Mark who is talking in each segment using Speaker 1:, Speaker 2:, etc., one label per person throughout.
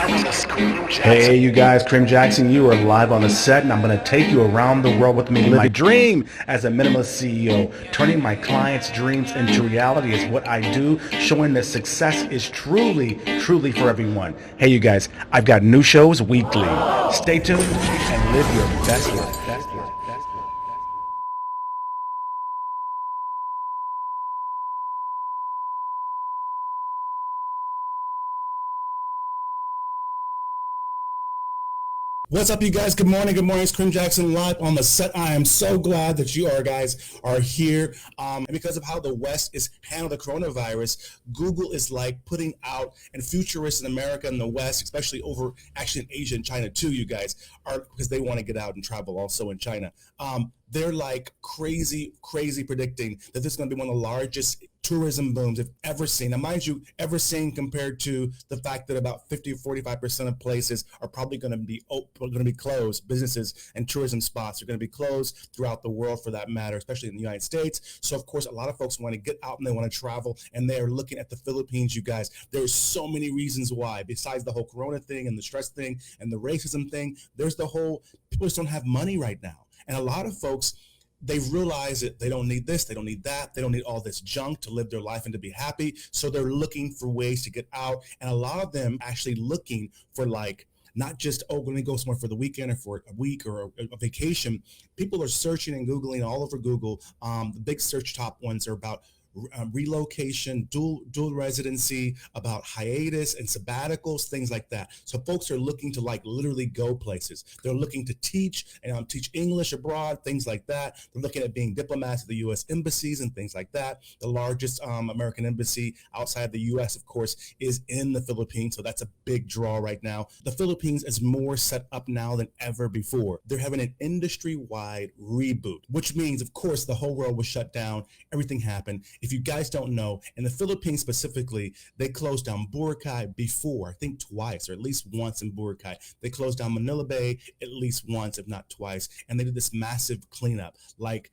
Speaker 1: Hey, you guys, Krim Jackson, you are live on the set, and I'm going to take you around the world with me. My dream as a minimalist CEO, turning my clients' dreams into reality is what I do, showing that success is truly for everyone. Hey, you guys, I've got new shows weekly. Stay tuned and live your best life.
Speaker 2: What's up, you guys? Good morning. Good morning. It's Krim Jackson live on the set. I am so glad that you guys are here. And because of how the West is handling the coronavirus, Google is like putting out, and futurists in America and the West, especially over actually in Asia and China too, you guys, are because they want to get out and travel also in China. They're like crazy predicting that this is going to be one of the largest tourism booms they've ever seen. Now, mind you, ever seen compared to the fact that about 50 or 45% of places are probably going to be closed. Businesses and tourism spots are going to be closed throughout the world, for that matter, especially in the United States. So, of course, a lot of folks want to get out and they want to travel, and they are looking at the Philippines, you guys. There's so many reasons why, besides the whole corona thing and the stress thing and the racism thing. There's the whole, people just don't have money right now. And a lot of folks, they've realized that they don't need this, they don't need that, they don't need all this junk to live their life and to be happy. So they're looking for ways to get out. And a lot of them actually looking for, like, not just, oh, let me go somewhere for the weekend or for a week or a vacation. People are searching and Googling all over Google. The big search top ones are about relocation, dual residency, about hiatus and sabbaticals, things like that. So folks are looking to, like, literally go places. They're looking to teach and teach English abroad, things like that. They're looking at being diplomats at the U.S. embassies and things like that. The largest American embassy outside the U.S., of course, is in the Philippines. So that's a big draw right now. The Philippines is more set up now than ever before. They're having an industry-wide reboot, which means, of course, the whole world was shut down. Everything happened. If you guys don't know, in the Philippines specifically, they closed down Boracay before, I think twice, or at least once in Boracay. They closed down Manila Bay at least once, if not twice, and they did this massive cleanup, like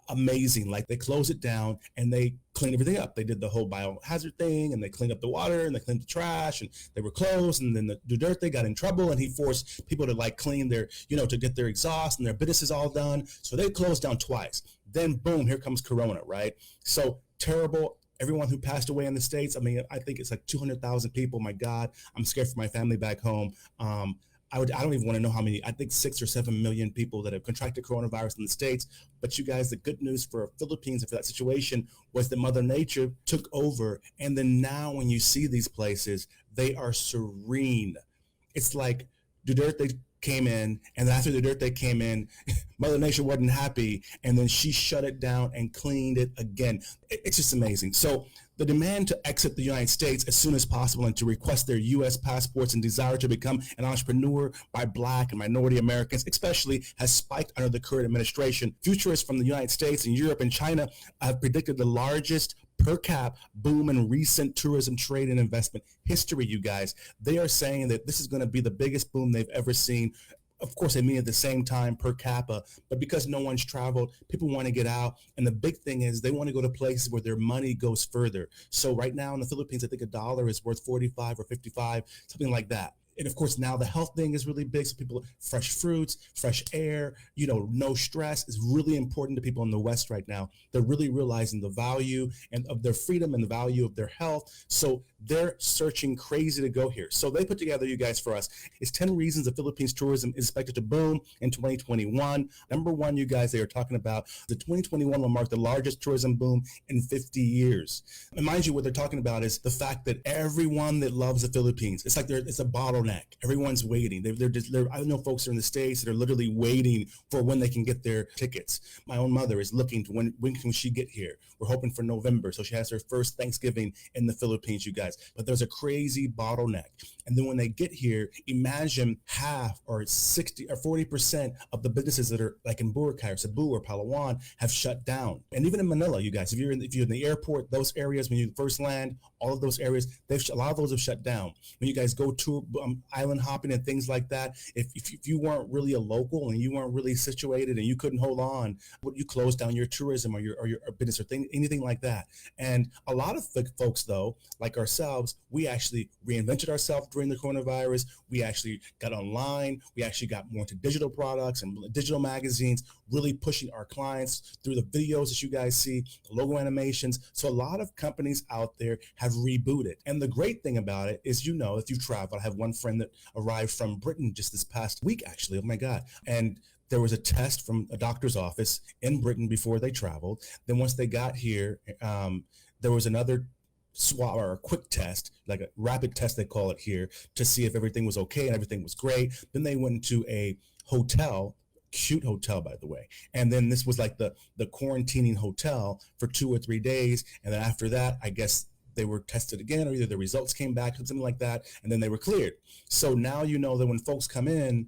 Speaker 2: amazing. Like, they closed it down and they cleaned everything up. They did the whole biohazard thing, and they cleaned up the water, and they cleaned the trash, and they were closed. And then the Duterte got in trouble, and he forced people to, like, clean their, to get their exhaust and their businesses all done. So they closed down twice. Then boom, here comes Corona, right? So terrible. Everyone who passed away in the States, I mean, I think it's like 200,000 people. My God, I'm scared for my family back home. I don't even want to know how many. I think 6 or 7 million people that have contracted coronavirus in the States. But you guys, the good news for Philippines and for that situation was that Mother Nature took over. And then now when you see these places, they are serene. It's like Duterte came in, and after the Duterte came in, Mother Nature wasn't happy, and then she shut it down and cleaned it again. It's just amazing. So the demand to exit the United States as soon as possible and to request their U.S. passports and desire to become an entrepreneur by Black and minority Americans especially has spiked under the current administration. Futurists from the United States and Europe and China have predicted the largest per cap boom in recent tourism trade and investment history, you guys. They are saying that this is going to be the biggest boom they've ever seen. Of course, they mean at the same time per capita, but because no one's traveled, people want to get out. And the big thing is they want to go to places where their money goes further. So right now in the Philippines, I think a dollar is worth 45 or 55, something like that. And of course, now the health thing is really big. So people, fresh fruits, fresh air, no stress is really important to people in the West right now. They're really realizing the value and of their freedom and the value of their health. So they're searching crazy to go here. So they put together, you guys, for us, is 10 reasons the Philippines tourism is expected to boom in 2021. Number one, you guys, they are talking about the 2021 will mark the largest tourism boom in 50 years. And mind you, what they're talking about is the fact that everyone that loves the Philippines, it's like it's a bottleneck. Everyone's waiting. I know folks are in the States that are literally waiting for when they can get their tickets. My own mother is looking to when can she get here. We're hoping for November. So she has her first Thanksgiving in the Philippines, you guys. But there's a crazy bottleneck. And then when they get here, imagine half or 60 or 40% of the businesses that are like in Boracay or Cebu or Palawan have shut down. And even in Manila, you guys, if you're in the airport, those areas, when you first land, all of those areas, a lot of those have shut down. When you guys go to island hopping and things like that. If you weren't really a local and you weren't really situated and you couldn't hold on, would you close down your tourism or your business or anything like that? And a lot of folks, though, like ourselves, we actually reinvented ourselves during the coronavirus. We actually got online. We actually got more into digital products and digital magazines, really pushing our clients through the videos that you guys see, the logo animations. So a lot of companies out there have rebooted. And the great thing about it is, if you travel, I have one friend that arrived from Britain just this past week, actually. Oh my God. And there was a test from a doctor's office in Britain before they traveled. Then once they got here, there was another swab or a quick test, like a rapid test, they call it here, to see if everything was okay and everything was great. Then they went into a hotel, cute hotel, by the way. And then this was like the quarantining hotel for 2 or 3 days. And then after that, I guess they were tested again, or either the results came back or something like that, and then they were cleared. So now that when folks come in,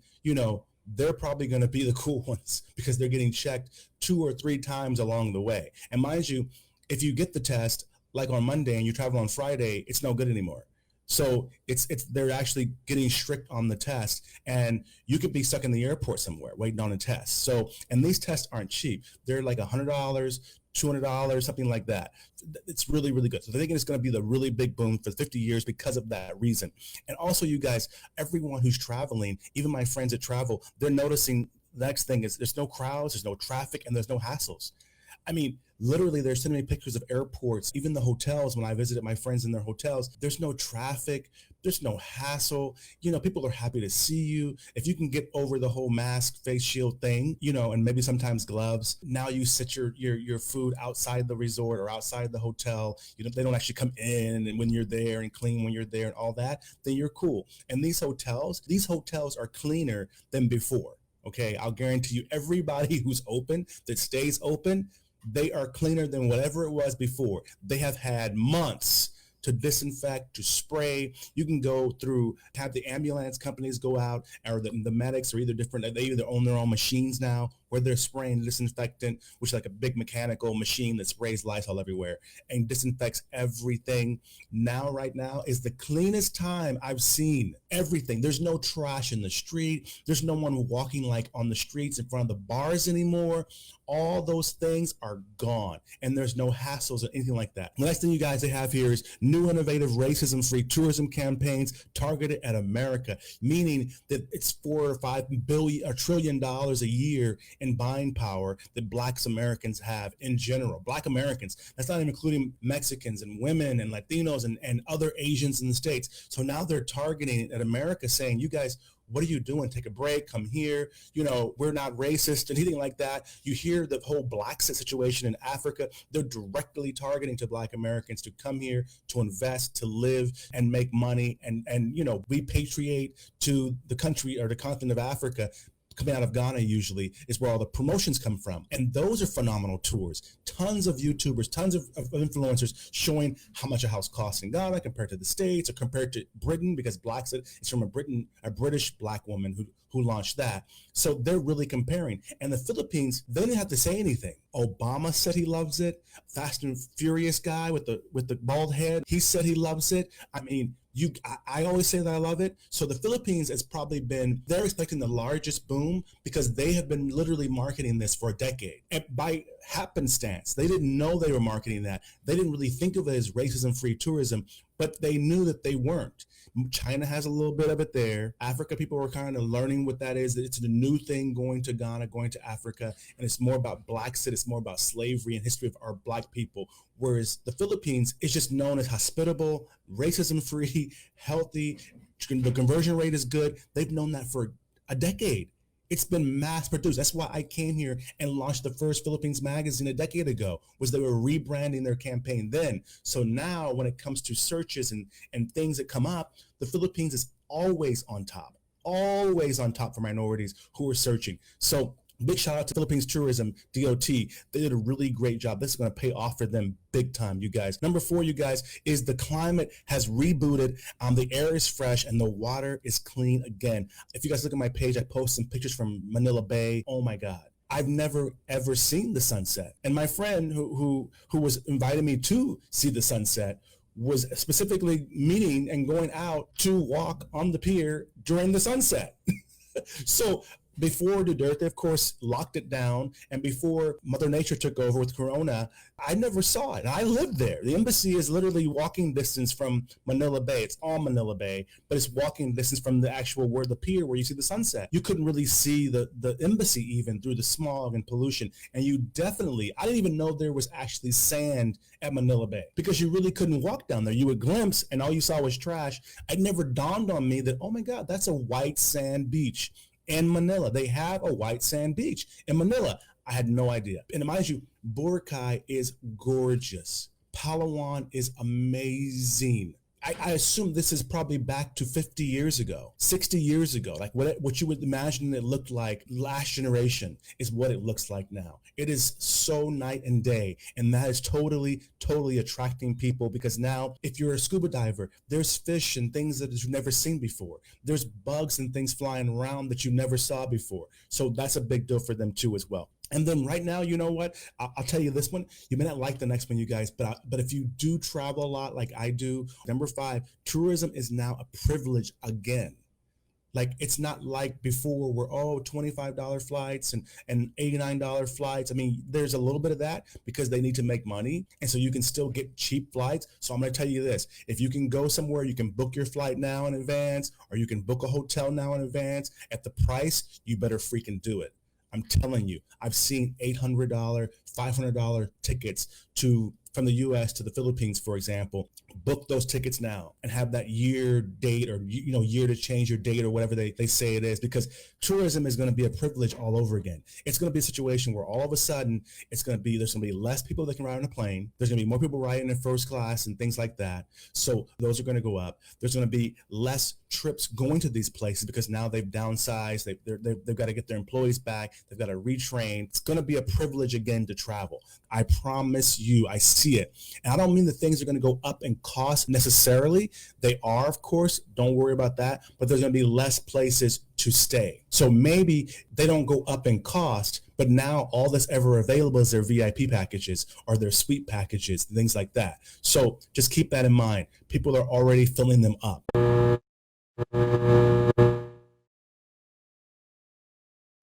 Speaker 2: they're probably going to be the cool ones because they're getting checked 2 or 3 times along the way. And mind you, if you get the test like on Monday and you travel on Friday, it's no good anymore. So they're actually getting strict on the test, and you could be stuck in the airport somewhere waiting on a test. So, and these tests aren't cheap. They're like $100, $200, something like that. It's really, really good. So they're thinking it's going to be the really big boom for 50 years because of that reason. And also, you guys, everyone who's traveling, even my friends that travel, they're noticing the next thing is there's no crowds, there's no traffic, and there's no hassles. I mean, literally, they're sending me pictures of airports, even the hotels. When I visited my friends in their hotels, there's no traffic, there's no hassle. People are happy to see you. If you can get over the whole mask, face shield thing, and maybe sometimes gloves. Now you sit your food outside the resort or outside the hotel. They don't actually come in and when you're there and clean when you're there and all that. Then you're cool. And these hotels are cleaner than before. Okay, I'll guarantee you, everybody who's open, that stays open, they are cleaner than whatever it was before. They have had months to disinfect, to spray. You can go through, have the ambulance companies go out, or the medics are they either own their own machines now where they're spraying disinfectant, which is like a big mechanical machine that sprays Lysol everywhere and disinfects everything. Right now is the cleanest time I've seen everything. There's no trash in the street. There's no one walking like on the streets in front of the bars anymore. All those things are gone, and there's no hassles or anything like that. The next thing you guys have here is new innovative racism-free tourism campaigns targeted at America, meaning that it's $4 or $5 trillion a year in buying power that Black Americans have in general. Black Americans, that's not even including Mexicans and women and Latinos and other Asians in the States. So now they're targeting at America, saying, you guys, what are you doing? Take a break, come here. We're not racist, anything like that. You hear the whole Black situation in Africa. They're directly targeting to Black Americans to come here, to invest, to live and make money and repatriate to the country or the continent of Africa. Coming out of Ghana usually is where all the promotions come from. And those are phenomenal tours. Tons of YouTubers, tons of influencers showing how much a house costs in Ghana compared to the States or compared to Britain, because it's from a British Black woman who launched that. So they're really comparing. And the Philippines, they didn't have to say anything. Obama said he loves it. Fast and Furious guy with the bald head, he said he loves it. I mean, I always say that I love it. So the Philippines has probably they're expecting the largest boom because they have been literally marketing this for a decade. And by happenstance, they didn't know they were marketing that. They didn't really think of it as racism-free tourism, but they knew that they weren't. China has a little bit of it there. Africa, people are kind of learning what that is. It's the new thing, going to Ghana, going to Africa, and it's more about Black it's more about slavery and history of our Black people. Whereas the Philippines is just known as hospitable, racism-free, healthy. The conversion rate is good. They've known that for a decade. It's been mass produced. That's why I came here and launched the first Philippines magazine a decade ago, was they were rebranding their campaign then. So now when it comes to searches and things that come up, the Philippines is always on top for minorities who are searching. So big shout out to Philippines Tourism, DOT. They did a really great job. This is going to pay off for them big time, you guys. Number 4, you guys, is the climate has rebooted. The air is fresh and the water is clean again. If you guys look at my page, I post some pictures from Manila Bay. Oh my God. I've never, ever seen the sunset. And my friend who was inviting me to see the sunset was specifically meeting and going out to walk on the pier during the sunset. So before Duterte, of course, locked it down, and before Mother Nature took over with Corona, I never saw it. I lived there. The embassy is literally walking distance from Manila Bay. It's on Manila Bay, but it's walking distance from the actual the pier where you see the sunset. You couldn't really see the embassy even through the smog and pollution. And you definitely, I didn't even know there was actually sand at Manila Bay because you really couldn't walk down there. You would glimpse and all you saw was trash. It never dawned on me that, oh my God, that's a white sand beach. In Manila, they have a white sand beach in Manila. I had no idea. And mind you, Boracay is gorgeous. Palawan is amazing. I assume this is probably back to 50 years ago, 60 years ago. Like what you would imagine it looked like last generation is what it looks like now. It is so night and day. And that is totally attracting people because now if you're a scuba diver, there's fish and things that you've never seen before. There's bugs and things flying around that you never saw before. So that's a big deal for them too as well. And then right now, you know what? I'll tell you this one. You may not like the next one, you guys, but if you do travel a lot like I do, number 5, tourism is now a privilege again. Like it's not like before where, $25 flights and $89 flights. I mean, there's a little bit of that because they need to make money. And so you can still get cheap flights. So I'm going to tell you this. If you can go somewhere, you can book your flight now in advance, or you can book a hotel now in advance at the price, you better freaking do it. I'm telling you, I've seen $800, $500 tickets from the U.S. to the Philippines, for example. Book those tickets now and have that year date or year to change your date or whatever they say it is, because tourism is going to be a privilege all over again. It's going to be a situation where all of a sudden there's going to be less people that can ride on a plane. There's going to be more people riding in first class and things like that. So those are going to go up. There's going to be less trips going to these places because now they've downsized. They've got to get their employees back. They've got to retrain. It's going to be a privilege again to travel. I promise you, I see it. And I don't mean that things are going to go up in cost necessarily. They are, of course. Don't worry about that. But there's going to be less places to stay. So maybe they don't go up in cost, but now all that's ever available is their VIP packages or their suite packages, things like that. So just keep that in mind. People are already filling them up.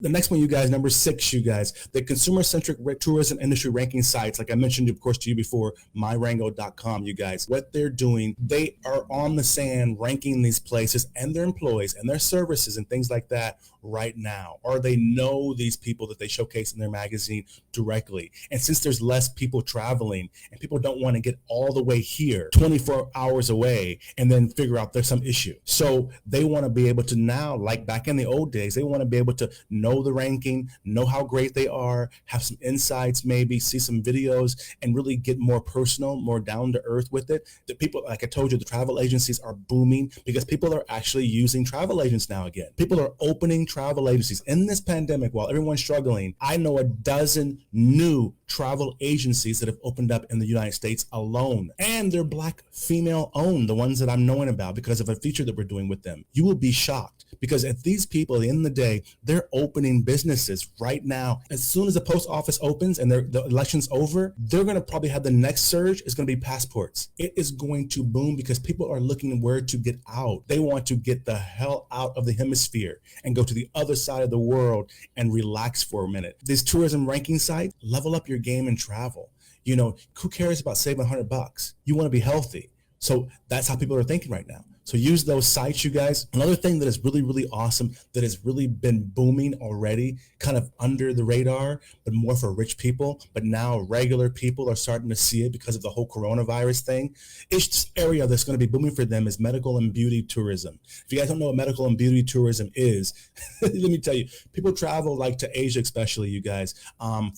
Speaker 2: The next one, you guys, number 6, you guys, the consumer-centric tourism industry ranking sites, like I mentioned, of course, to you before, myrango.com, you guys, what they're doing, they are on the sand ranking these places and their employees and their services and things like that right now, or they know these people that they showcase in their magazine directly. And since there's less people traveling and people don't want to get all the way here 24 hours away and then figure out there's some issue. So they want to be able to now, like back in the old days, they want to be able to know the ranking, know how great they are, have some insights, maybe see some videos and really get more personal, more down to earth with it. The people, like I told you, the travel agencies are booming because people are actually using travel agents now again. People are opening travel agencies. In this pandemic, while everyone's struggling, I know a dozen new travel agencies that have opened up in the United States alone. And they're Black female owned, the ones that I'm knowing about because of a feature that we're doing with them. You will be shocked because if these people, at the end of the day, they're opening businesses right now. As soon as the post office opens and the election's over, they're going to probably have the next surge is going to be passports. It is going to boom because people are looking where to get out. They want to get the hell out of the hemisphere and go to the other side of the world and relax for a minute. This tourism ranking site, level up your game and travel. You know, who cares about saving $100? You want to be healthy. So that's how people are thinking right now. So use those sites, you guys. Another thing that is really, really awesome, that has really been booming already, kind of under the radar, but more for rich people. But now regular people are starting to see it because of the whole coronavirus thing. Each area that's going to be booming for them is medical and beauty tourism. If you guys don't know what medical and beauty tourism is, let me tell you, people travel like to Asia, especially you guys,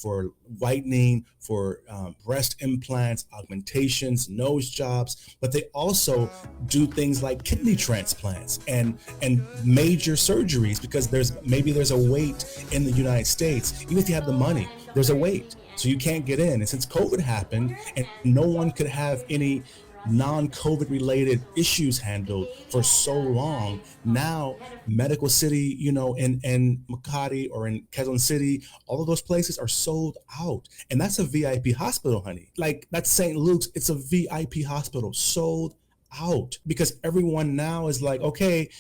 Speaker 2: for whitening, for breast implants, augmentations, nose jobs, but they also do things like kidney transplants and major surgeries because there's a wait in the United States. Even if you have the money, there's a wait, so you can't get in. And since COVID happened and no one could have any non-COVID related issues handled for so long. Now, Medical City, in Makati or in Quezon City, all of those places are sold out. And that's a VIP hospital, honey. Like, that's St. Luke's. It's a VIP hospital, sold out, because everyone now is like, okay,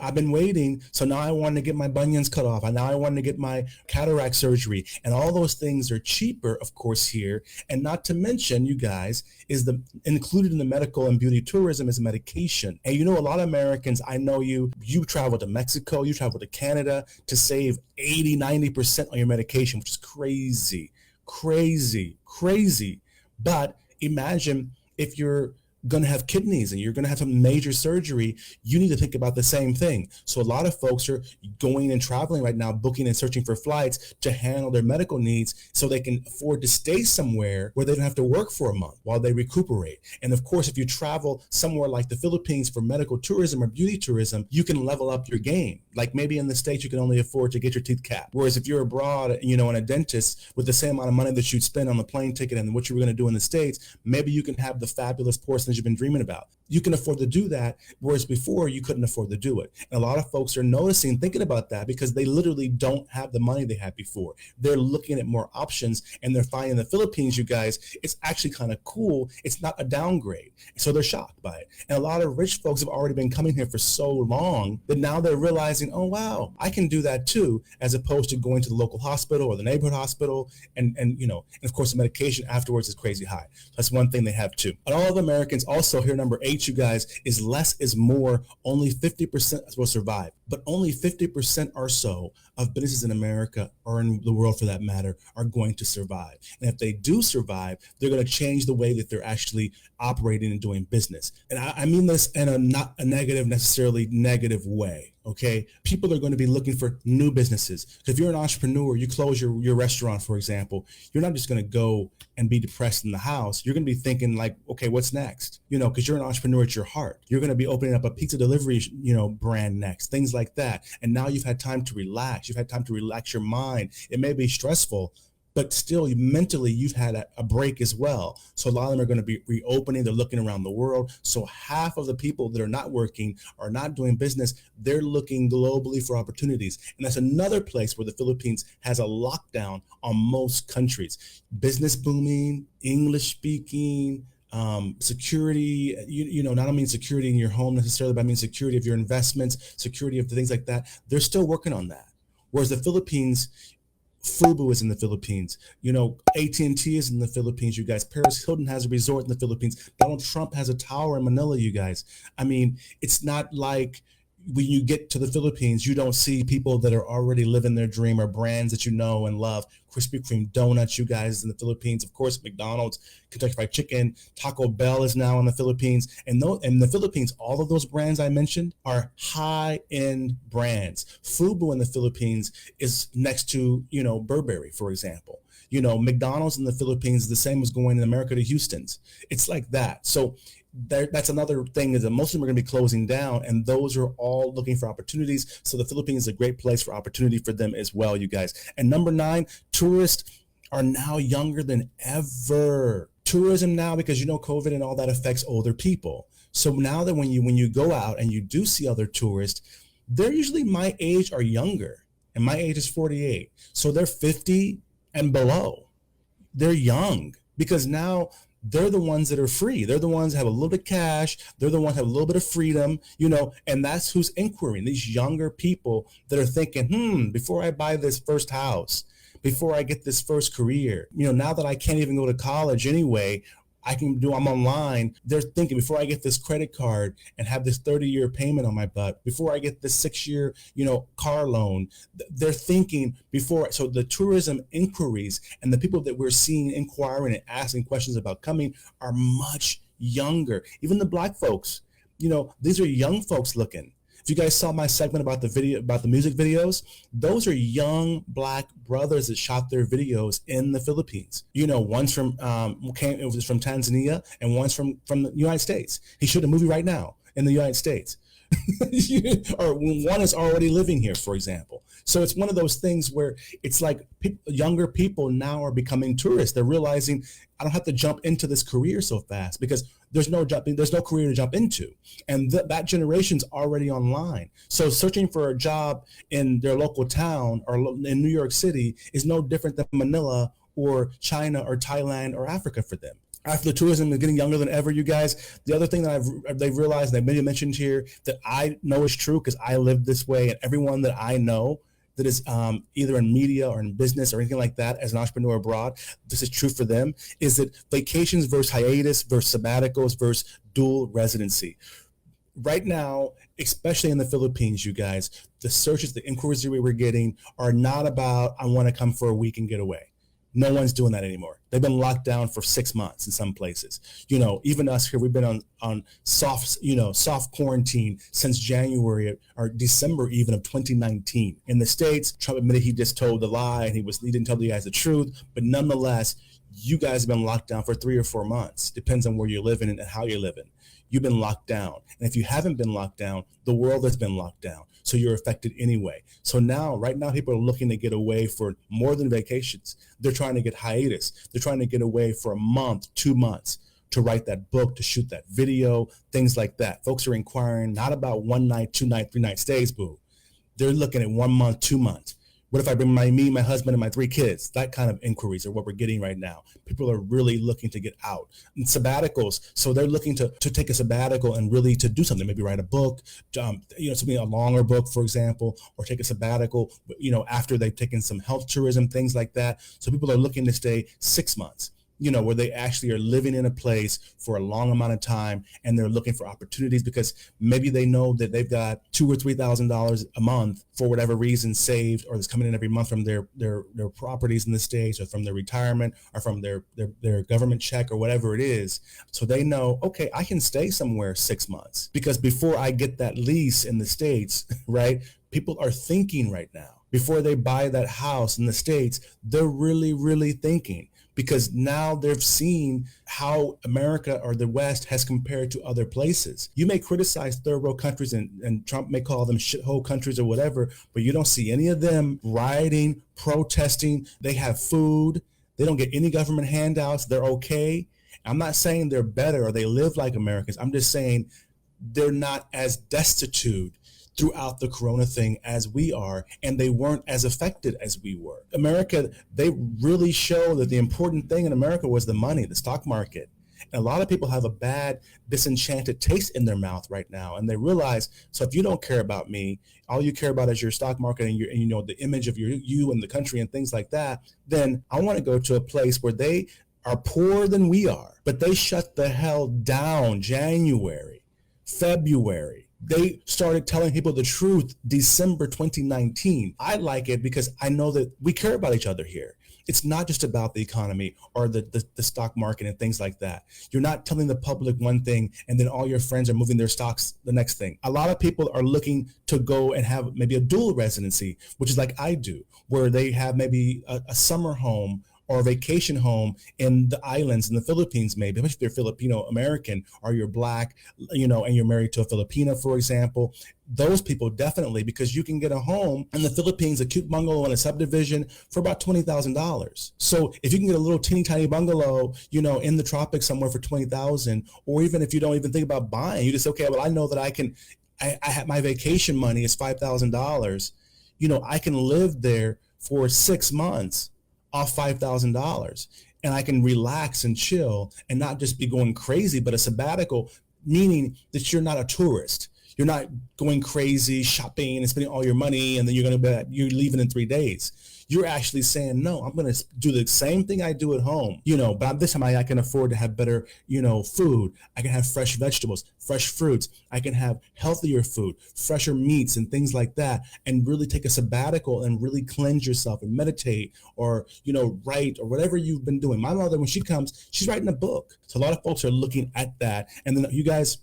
Speaker 2: I've been waiting, so now I want to get my bunions cut off, and now I want to get my cataract surgery, and all those things are cheaper, of course, here. And not to mention, you guys, is the included in the medical and beauty tourism is medication. And a lot of Americans, I know you travel to Mexico, you travel to Canada to save 80-90% on your medication, which is crazy. But imagine if you're going to have kidneys and you're going to have some major surgery, you need to think about the same thing. So a lot of folks are going and traveling right now, booking and searching for flights to handle their medical needs so they can afford to stay somewhere where they don't have to work for a month while they recuperate. And of course, if you travel somewhere like the Philippines for medical tourism or beauty tourism, you can level up your game. Like maybe in the States, you can only afford to get your teeth capped. Whereas if you're abroad, and a dentist, with the same amount of money that you'd spend on the plane ticket and what you were going to do in the States, maybe you can have the fabulous porcelain you've been dreaming about. You can afford to do that, whereas before you couldn't afford to do it. And a lot of folks are noticing, thinking about that, because they literally don't have the money they had before. They're looking at more options, and they're finding the Philippines, you guys, it's actually kind of cool. It's not a downgrade. So they're shocked by it. And a lot of rich folks have already been coming here for so long that now they're realizing, oh, wow, I can do that too, as opposed to going to the local hospital or the neighborhood hospital. And of course, the medication afterwards is crazy high. That's one thing they have too. And all of Americans also, here, number 8, you guys, is less is more. Only 50% will survive, but only 50% or so of businesses in America, or in the world for that matter, are going to survive. And if they do survive, they're going to change the way that they're actually operating and doing business. And I mean this in a not a necessarily negative way. Okay, people are going to be looking for new businesses. If you're an entrepreneur, you close your restaurant, for example, you're not just going to go and be depressed in the house. You're going to be thinking like, okay, what's next? Because you're an entrepreneur at your heart. You're going to be opening up a pizza delivery, brand next, things like that. And now you've had time to relax. You've had time to relax your mind. It may be stressful, but still mentally you've had a break as well. So a lot of them are going to be reopening. They're looking around the world. So half of the people that are not working or not doing business, they're looking globally for opportunities. And that's another place where the Philippines has a lockdown on most countries. Business booming, English speaking, security, not only security in your home necessarily, but I mean security of your investments, security of the things like that. They're still working on that. Whereas the Philippines, Fubu is in the Philippines. AT&T is in the Philippines, you guys. Paris Hilton has a resort in the Philippines. Donald Trump has a tower in Manila, you guys. I mean, it's not like when you get to the Philippines, you don't see people that are already living their dream, or brands that you know and love. Krispy Kreme donuts, you guys, in the Philippines. Of course, McDonald's, Kentucky Fried Chicken, Taco Bell is now in the Philippines. And in the Philippines, all of those brands I mentioned are high-end brands. Fubu in the Philippines is next to, Burberry, for example. McDonald's in the Philippines is the same as going in America to Houston's. It's like that. So that's another thing, is that most of them are going to be closing down, and those are all looking for opportunities. So the Philippines is a great place for opportunity for them as well, you guys. And number 9, tourists are now younger than ever. Tourism now, because COVID and all that affects older people. So now that when you go out and you do see other tourists, they're usually my age or younger, and my age is 48. So they're 50 and below. They're young, because now they're the ones that are free. They're the ones that have a little bit of cash. They're the ones that have a little bit of freedom, and that's who's inquiring. These younger people that are thinking, before I buy this first house, before I get this first career, now that I can't even go to college anyway, I'm online. They're thinking, before I get this credit card and have this 30-year payment on my butt, before I get this 6-year, car loan, they're thinking before. So the tourism inquiries and the people that we're seeing inquiring and asking questions about coming are much younger. Even the Black folks, these are young folks looking. If you guys saw my segment about the music videos, those are young Black brothers that shot their videos in the Philippines. One's from Tanzania, and one's from the United States. He shot a movie right now in the United States. Or one is already living here, for example. So it's one of those things where it's like younger people now are becoming tourists. They're realizing, I don't have to jump into this career so fast, because there's no career to jump into. And that generation's already online. So searching for a job in their local town or in New York City is no different than Manila or China or Thailand or Africa for them. After the tourism is getting younger than ever, you guys, the other thing that they've realized, and they've mentioned here, that I know is true because I live this way, and everyone that I know that is either in media or in business or anything like that as an entrepreneur abroad, this is true for them, is that vacations versus hiatus versus sabbaticals versus dual residency. Right now, especially in the Philippines, you guys, the searches, the inquiries we were getting are not about, I want to come for a week and get away. No one's doing that anymore. They've been locked down for 6 months in some places. Even us here, we've been on soft quarantine since January or December even of 2019. In the States, Trump admitted he just told the lie and he didn't tell you guys the truth. But nonetheless, you guys have been locked down for 3 or 4 months. Depends on where you're living and how you're living. You've been locked down. And if you haven't been locked down, the world has been locked down. So you're affected anyway. So right now, people are looking to get away for more than vacations. They're trying to get hiatus. They're trying to get away for a month, 2 months, to write that book, to shoot that video, things like that. Folks are inquiring not about 1 night, 2 night, 3 night stays, boo. They're looking at 1 month, 2 months. What if I bring me, my husband, and my 3 kids? That kind of inquiries are what we're getting right now. People are really looking to get out. And sabbaticals, so they're looking to take a sabbatical and really to do something, maybe write a book, something, a longer book, for example, or take a sabbatical, after they've taken some health tourism, things like that. So people are looking to stay 6 months. Where they actually are living in a place for a long amount of time, and they're looking for opportunities because maybe they know that they've got $2,000 or $3,000 a month for whatever reason saved, or that's coming in every month from their properties in the States, or from their retirement, or from their government check, or whatever it is. So they know, okay, I can stay somewhere 6 months because before I get that lease in the States, right? People are thinking right now before they buy that house in the States. They're really, really thinking. Because now they've seen how America or the West has compared to other places. You may criticize third world countries and Trump may call them shithole countries or whatever, but you don't see any of them rioting, protesting. They have food. They don't get any government handouts. They're okay. I'm not saying they're better or they live like Americans. I'm just saying they're not as destitute throughout the corona thing as we are, and they weren't as affected as we were. America, they really show that the important thing in America was the money, the stock market. And a lot of people have a bad, disenchanted taste in their mouth right now, and they realize, so if you don't care about me, all you care about is your stock market and the image of you and the country and things like that, then I want to go to a place where they are poorer than we are, but they shut the hell down January, February. They started telling people the truth December 2019. I like it because I know that we care about each other here. It's not just about the economy or the stock market and things like that. You're not telling the public one thing and then all your friends are moving their stocks the next thing. A lot of people are looking to go and have maybe a dual residency, which is like I do, where they have maybe a summer home or a vacation home in the islands in the Philippines, maybe, especially if you're Filipino American or you're Black, and you're married to a Filipina, for example. Those people definitely, because you can get a home in the Philippines, a cute bungalow in a subdivision for about $20,000. So if you can get a little teeny tiny bungalow, in the tropics somewhere for $20,000, or even if you don't even think about buying, you just, okay, well, I know that I have my vacation money is $5,000. I can live there for 6 months off $5,000, and I can relax and chill and not just be going crazy, but a sabbatical, meaning that you're not a tourist. You're not going crazy shopping and spending all your money and then you're leaving in 3 days. You're actually saying, no, I'm going to do the same thing I do at home, but this time I can afford to have better, food. I can have fresh vegetables, fresh fruits. I can have healthier food, fresher meats and things like that, and really take a sabbatical and really cleanse yourself and meditate or, write or whatever you've been doing. My mother, when she comes, she's writing a book. So a lot of folks are looking at that. And then you guys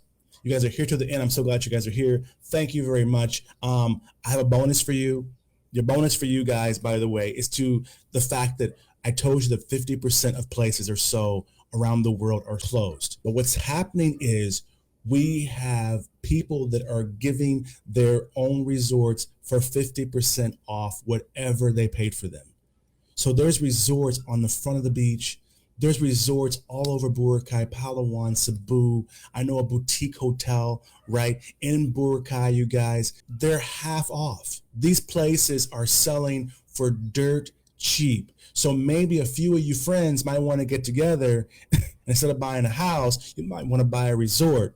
Speaker 2: are here to the end. I'm so glad you guys are here. Thank you very much. I have a bonus for you. Your bonus for you guys, by the way, is to the fact that I told you that 50% of places or so around the world are closed. But what's happening is we have people that are giving their own resorts for 50% off whatever they paid for them. So there's resorts on the front of the beach. There's resorts all over Boracay, Palawan, Cebu. I know a boutique hotel, right, in Boracay, you guys. They're half off. These places are selling for dirt cheap. So maybe a few of you friends might want to get together. Instead of buying a house, you might want to buy a resort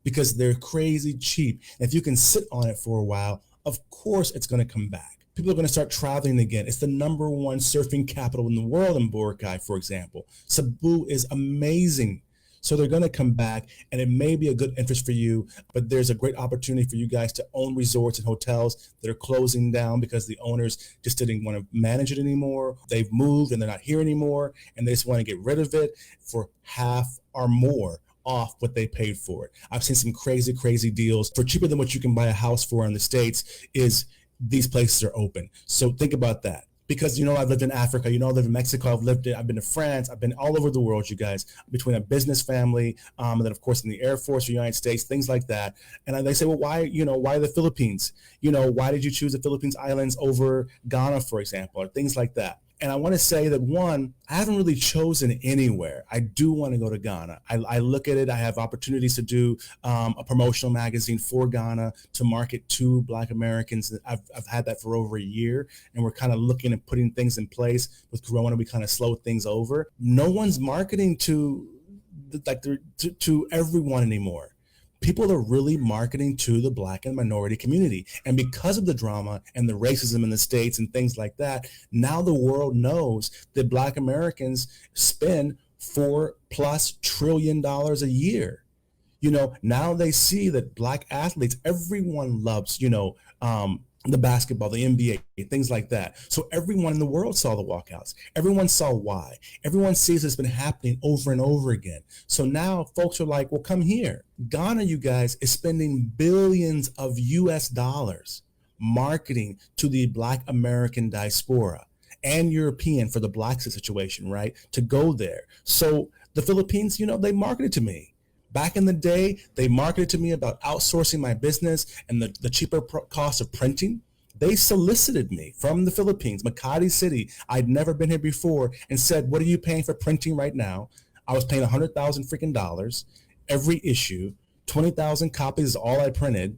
Speaker 2: because they're crazy cheap. And if you can sit on it for a while, of course it's going to come back. People are going to start traveling again. It's the #1 surfing capital in the world in Boracay, for example. Cebu is amazing. So they're going to come back, and it may be a good interest for you, but there's a great opportunity for you guys to own resorts and hotels that are closing down because the owners just didn't want to manage it anymore. They've moved and they're not here anymore, and they just want to get rid of it for half or more off what they paid for it. I've seen some crazy deals for cheaper than what you can buy a house for in the States. Is these places are open. So think about that. Because, I've lived in Africa, I lived in Mexico, I've been to France, I've been all over the world, you guys, between a business family, and then of course in the Air Force, the United States, things like that. And they say, well, why the Philippines? Why did you choose the Philippines Islands over Ghana, for example, or things like that? And I want to say that, one, I haven't really chosen anywhere. I do want to go to Ghana. I look at it. I have opportunities to do a promotional magazine for Ghana to market to Black Americans. I've had that for over a year, and we're kind of looking at putting things in place. With Corona, we kind of slowed things over. No one's marketing to everyone anymore. People are really marketing to the Black and minority community. And because of the drama and the racism in the States and things like that, now the world knows that Black Americans spend $4+ trillion a year. Now they see that Black athletes, everyone loves, the basketball, the NBA, things like that. So everyone in the world saw the walkouts. Everyone saw why. Everyone sees it's been happening over and over again. So now folks are like, well, come here. Ghana, you guys, is spending billions of US dollars marketing to the Black American diaspora and European for the Black situation, right? To go there. So the Philippines, they marketed to me. Back in the day, they marketed to me about outsourcing my business and the cheaper cost of printing. They solicited me from the Philippines, Makati City. I'd never been here before, and said, what are you paying for printing right now? I was paying $100,000 freaking dollars every issue. 20,000 copies is all I printed,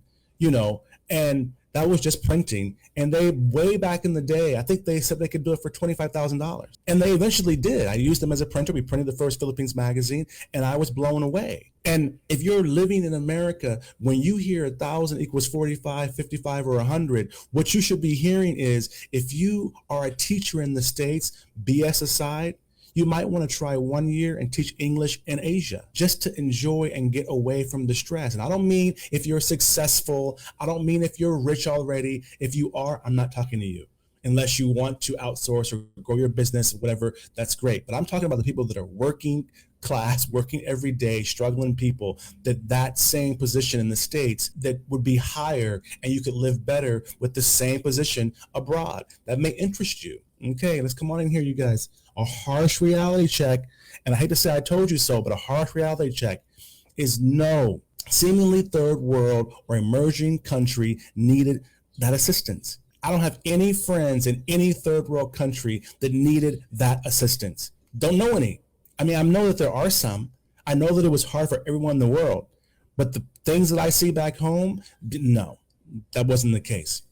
Speaker 2: and that was just printing. And they, way back in the day, I think they said they could do it for $25,000. And they eventually did. I used them as a printer. We printed the first Philippines magazine, and I was blown away. And if you're living in America, when you hear 1,000 equals 45, 55, or 100, what you should be hearing is, if you are a teacher in the States, BS aside, you might want to try 1 year and teach English in Asia just to enjoy and get away from the stress. And I don't mean if you're successful. I don't mean if you're rich already. If you are, I'm not talking to you. Unless you want to outsource or grow your business, whatever, that's great. But I'm talking about the people that are working class, working every day, struggling people, that same position in the States that would be higher, and you could live better with the same position abroad. That may interest you. Okay, let's come on in here, you guys. A harsh reality check, and I hate to say I told you so, but a harsh reality check is no seemingly third world or emerging country needed that assistance. I don't have any friends in any third world country that needed that assistance. Don't know any. I mean, I know that there are some. I know that it was hard for everyone in the world, but the things that I see back home, no, that wasn't the case.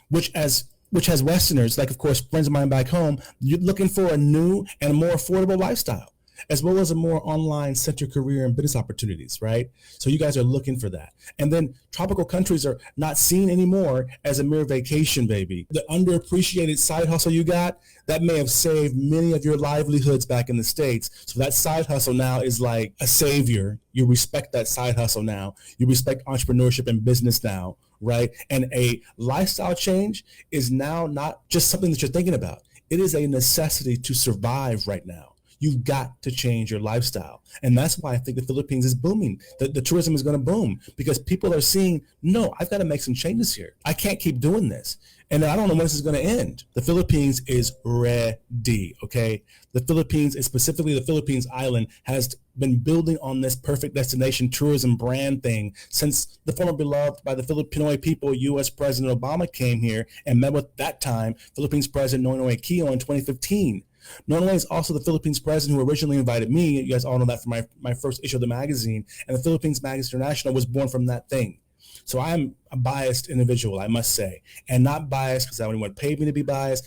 Speaker 2: Which as Westerners, like, of course, friends of mine back home, you're looking for a new and a more affordable lifestyle, as well as a more online-centered career and business opportunities, right? So you guys are looking for that. And then tropical countries are not seen anymore as a mere vacation, baby. The underappreciated side hustle you got, that may have saved many of your livelihoods back in the States. So that side hustle now is like a savior. You respect that side hustle now. You respect entrepreneurship and business now, right? And a lifestyle change is now not just something that you're thinking about. It is a necessity to survive right now. You've got to change your lifestyle. And that's why I think the Philippines is booming. The tourism is going to boom because people are seeing, no, I've got to make some changes here. I can't keep doing this. And I don't know when this is going to end. The Philippines is ready, okay? The Philippines, and specifically the Philippines island, has been building on this perfect destination tourism brand thing since the former beloved by the Filipino people, U.S. President Obama came here and met with that time Philippines President Noynoy Aquino in 2015. Not only is also the Philippines president who originally invited me, you guys all know that from my first issue of the magazine, and the Philippines Magazine International was born from that thing. So I'm a biased individual, I must say, and not biased because anyone paid me to be biased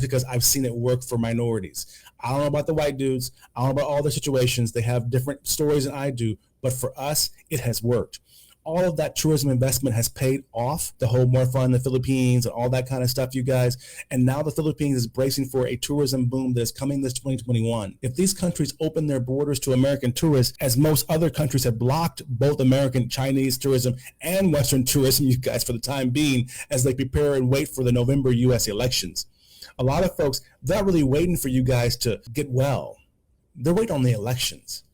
Speaker 2: because I've seen it work for minorities. I don't know about the white dudes. I don't know about all their situations. They have different stories than I do, but for us, it has worked. All of that tourism investment has paid off, the whole more fun in the Philippines and all that kind of stuff, you guys. And now the Philippines is bracing for a tourism boom that's coming this 2021. If these countries open their borders to American tourists, as most other countries have blocked both American, Chinese tourism and Western tourism, you guys, for the time being, as they prepare and wait for the November U.S. elections. A lot of folks, they're not really waiting for you guys to get well. They're waiting on the elections.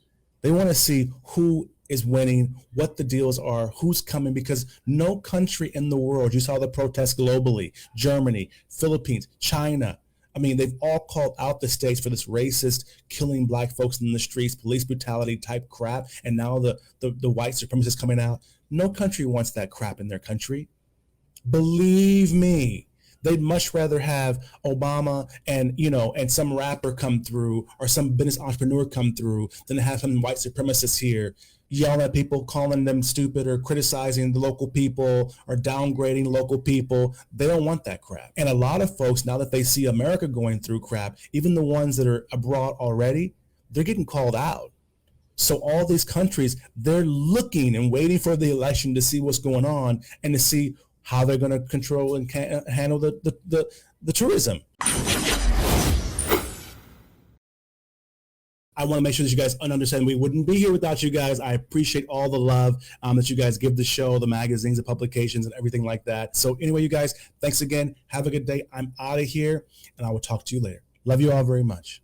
Speaker 2: They want to see who is winning, what the deals are, who's coming, because no country in the world, you saw the protests globally, Germany, Philippines, China. I mean, they've all called out the states for this racist, killing black folks in the streets, police brutality type crap. And now the white supremacists coming out. No country wants that crap in their country. Believe me. They'd much rather have Obama and some rapper come through or some business entrepreneur come through than to have some white supremacists here yelling at people, calling them stupid or criticizing the local people or downgrading local people. They don't want that crap. And a lot of folks, now that they see America going through crap, even the ones that are abroad already, they're getting called out. So all these countries, they're looking and waiting for the election to see what's going on and to see how they're going to control and handle the tourism. I want to make sure that you guys understand we wouldn't be here without you guys. I appreciate all the love that you guys give the show, the magazines, the publications, and everything like that. So anyway, you guys, thanks again. Have a good day. I'm out of here, and I will talk to you later. Love you all very much.